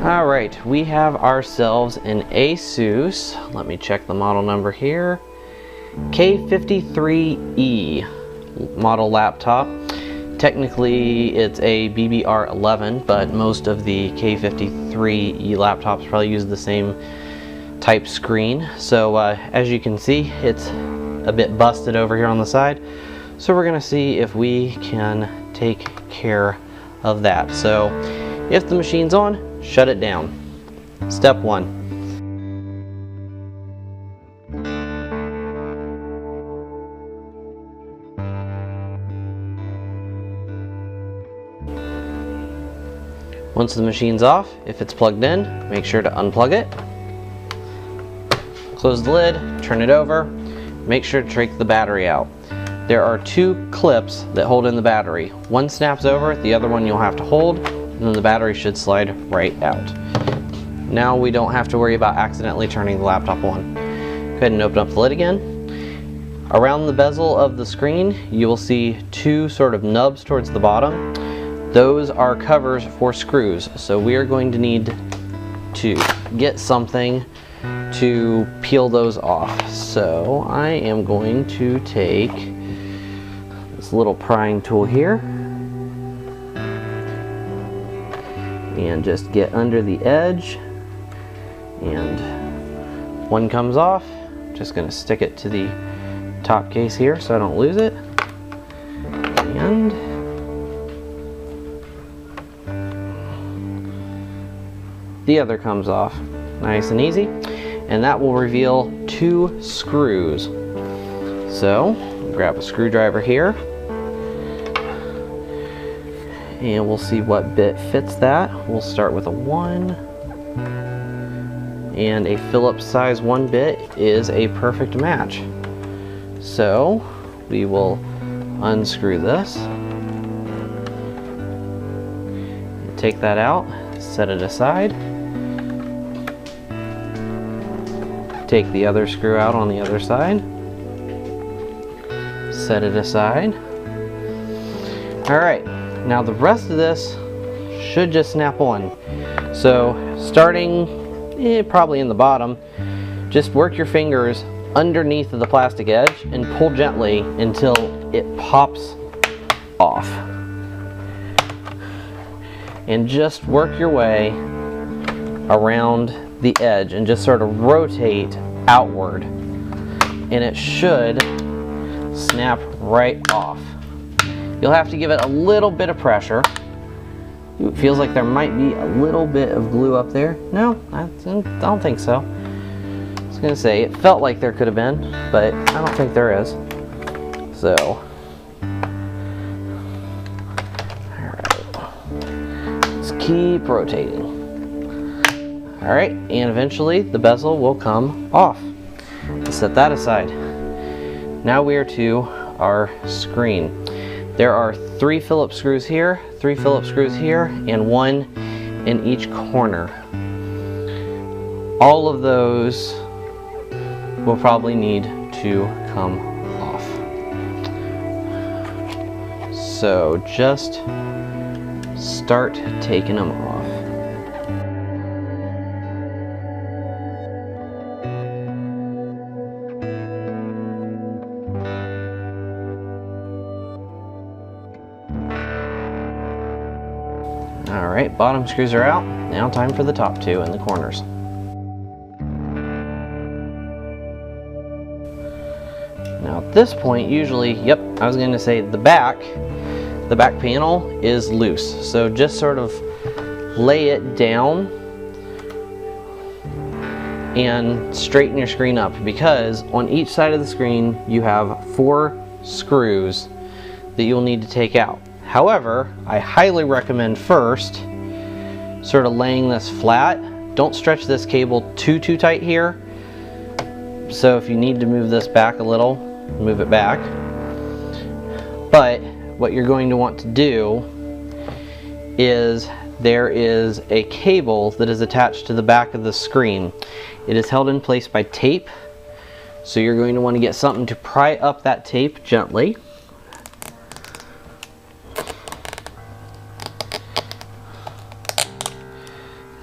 All right, we have ourselves an Asus, let me check the model number here, K53E model laptop. Technically it's a BBR11, but most of the K53E laptops probably use the same type screen. So as you can see, it's a bit busted over here on the side. So we're gonna see if we can take care of that. So if the machine's on, shut it down. Step 1. Once the machine's off, if it's plugged in, make sure to unplug it. Close the lid, turn it over, make sure to take the battery out. There are 2 clips that hold in the battery. One snaps over, the other one you'll have to hold, and then the battery should slide right out. Now we don't have to worry about accidentally turning the laptop on. Go ahead and open up the lid again. Around the bezel of the screen, you will see 2 sort of nubs towards the bottom. Those are covers for screws, so we are going to need to get something to peel those off. So I am going to take this little prying tool here and just get under the edge, and one comes off. Just going to stick it to the top case here so I don't lose it, and the other comes off. Nice and easy. And that will reveal 2 screws. So grab a screwdriver here and we'll see what bit fits that. We'll start with a 1, and a Phillips size 1 bit is a perfect match. So we will unscrew this, take that out, set it aside. Take the other screw out on the other side, set it aside. All right, now the rest of this should just snap on. So starting probably in the bottom, just work your fingers underneath of the plastic edge and pull gently until it pops off. And just work your way around the edge and just sort of rotate outward, and it should snap right off. You'll have to give it a little bit of pressure. It feels like there might be a little bit of glue up there. No, I don't think so. I was gonna say it felt like there could have been, but I don't think there is. So alright, let's keep rotating. Alright, and eventually the bezel will come off. Let's set that aside. Now we are to our screen. There are 3 Phillips screws here, 3 Phillips screws here, and 1 in each corner. All of those will probably need to come off. So just start taking them off. Alright, bottom screws are out. Now time for the top 2 in the corners. Now at this point, usually, yep, I was going to say the back panel is loose. So just sort of lay it down and straighten your screen up, because on each side of the screen you have 4 screws that you'll need to take out. However, I highly recommend first sort of laying this flat. Don't stretch this cable too tight here. So if you need to move this back a little, move it back. But what you're going to want to do is there is a cable that is attached to the back of the screen. It is held in place by tape. So you're going to want to get something to pry up that tape gently.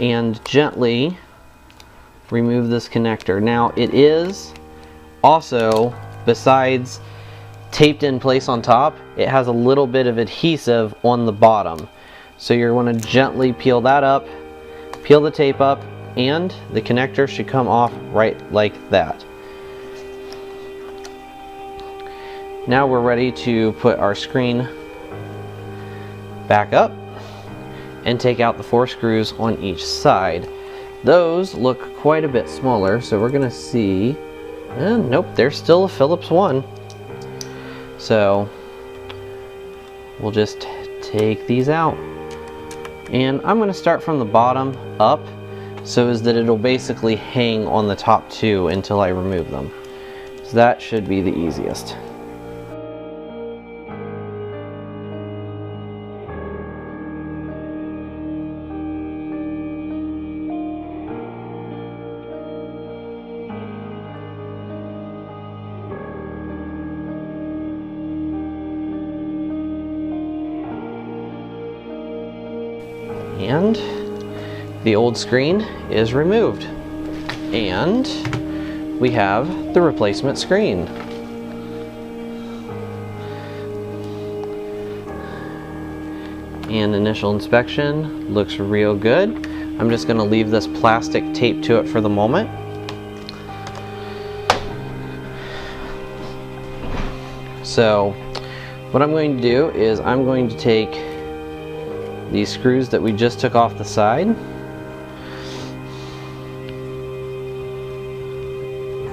and gently remove this connector. Now it is also, besides taped in place on top, it has a little bit of adhesive on the bottom. So you're going to gently peel that up, peel the tape up, and the connector should come off right like that. Now we're ready to put our screen back up and take out the 4 screws on each side. Those look quite a bit smaller, so we're gonna see, nope, there's still a Phillips one. So we'll just take these out. And I'm gonna start from the bottom up so as that it'll basically hang on the top 2 until I remove them. So that should be the easiest. And the old screen is removed, and we have the replacement screen. And initial inspection looks real good. I'm just going to leave this plastic tape to it for the moment. So what I'm going to do is I'm going to take these screws that we just took off the side.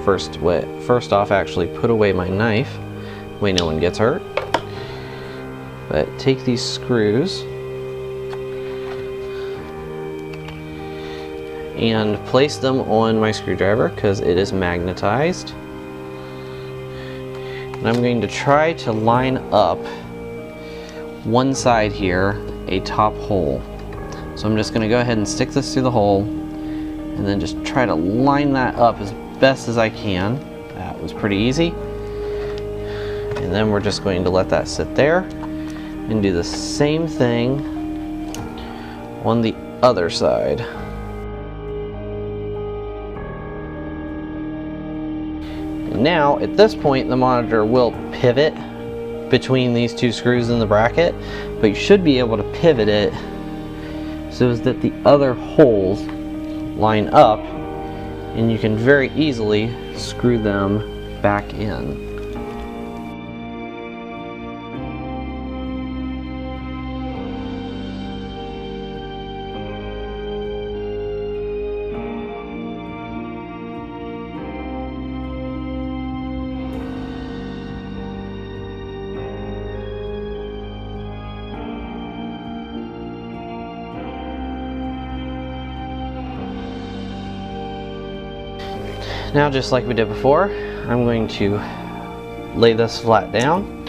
First off, actually put away my knife. Way no one gets hurt. But take these screws and place them on my screwdriver because it is magnetized. And I'm going to try to line up one side here, a top hole. So I'm just going to go ahead and stick this through the hole and then just try to line that up as best as I can. That was pretty easy. And then we're just going to let that sit there and do the same thing on the other side. And now at this point the monitor will pivot between these 2 screws in the bracket, but you should be able to pivot it so as that the other holes line up and you can very easily screw them back in. Now, just like we did before, I'm going to lay this flat down,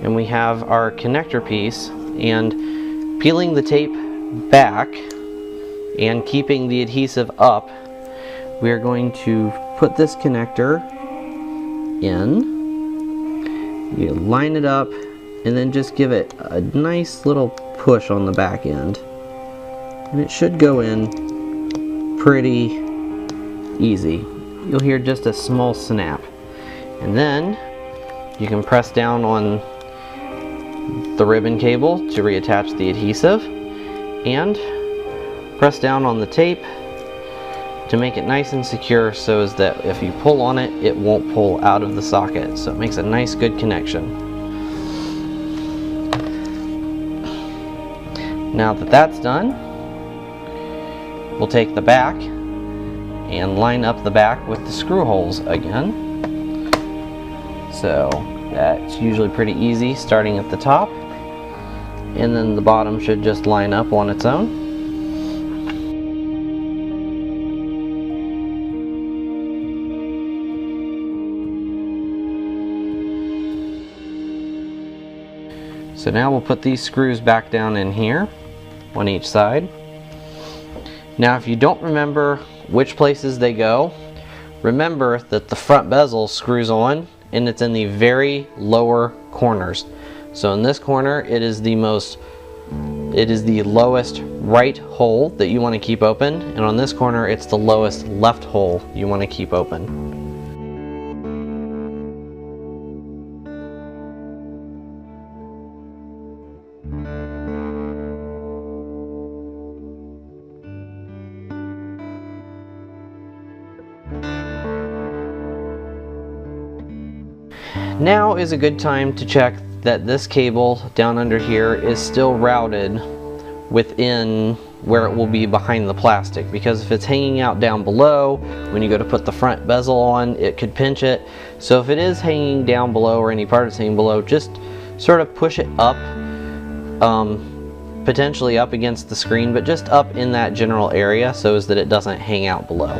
and we have our connector piece, and peeling the tape back and keeping the adhesive up, we are going to put this connector in. You line it up and then just give it a nice little push on the back end, and it should go in pretty easy. You'll hear just a small snap, and then you can press down on the ribbon cable to reattach the adhesive and press down on the tape to make it nice and secure so as that if you pull on it, it won't pull out of the socket. So it makes a nice good connection. Now that that's done, we'll take the back and line up the back with the screw holes again. So that's usually pretty easy, starting at the top, and then the bottom should just line up on its own. So now we'll put these screws back down in here on each side. Now if you don't remember which places they go, remember that the front bezel screws on and it's in the very lower corners. So in this corner, it is the most it is the lowest right hole that you want to keep open, and on this corner it's the lowest left hole you want to keep open. Now is a good time to check that this cable down under here is still routed within where it will be behind the plastic, because if it's hanging out down below, when you go to put the front bezel on, it could pinch it. So if it is hanging down below, or any part is hanging below, just sort of push it up, potentially up against the screen, but just up in that general area so as that it doesn't hang out below.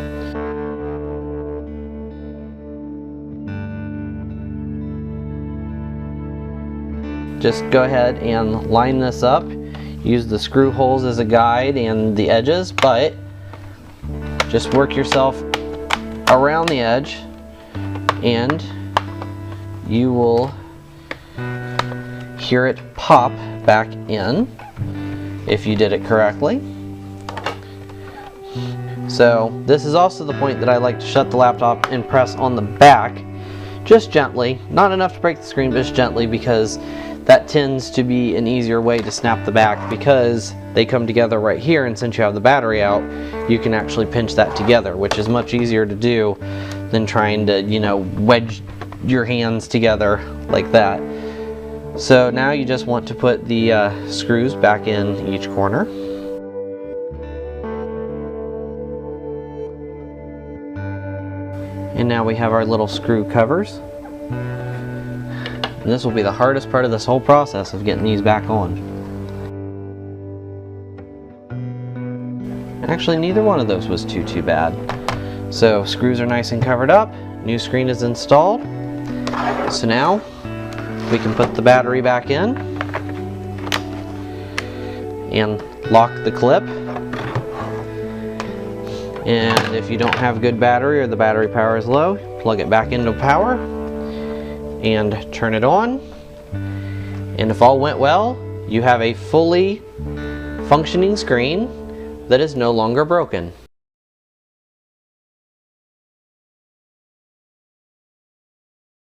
Just go ahead and line this up. Use the screw holes as a guide and the edges, but just work yourself around the edge and you will hear it pop back in if you did it correctly. So this is also the point that I like to shut the laptop and press on the back just gently, not enough to break the screen, but just gently, because that tends to be an easier way to snap the back, because they come together right here, and since you have the battery out, you can actually pinch that together, which is much easier to do than trying to, you know, wedge your hands together like that. So now you just want to put the screws back in each corner. And now we have our little screw covers. And this will be the hardest part of this whole process of getting these back on. Actually, neither one of those was too bad. So screws are nice and covered up. New screen is installed. So now we can put the battery back in and lock the clip. And if you don't have good battery, or the battery power is low, plug it back into power and turn it on, and if all went well, you have a fully functioning screen that is no longer broken.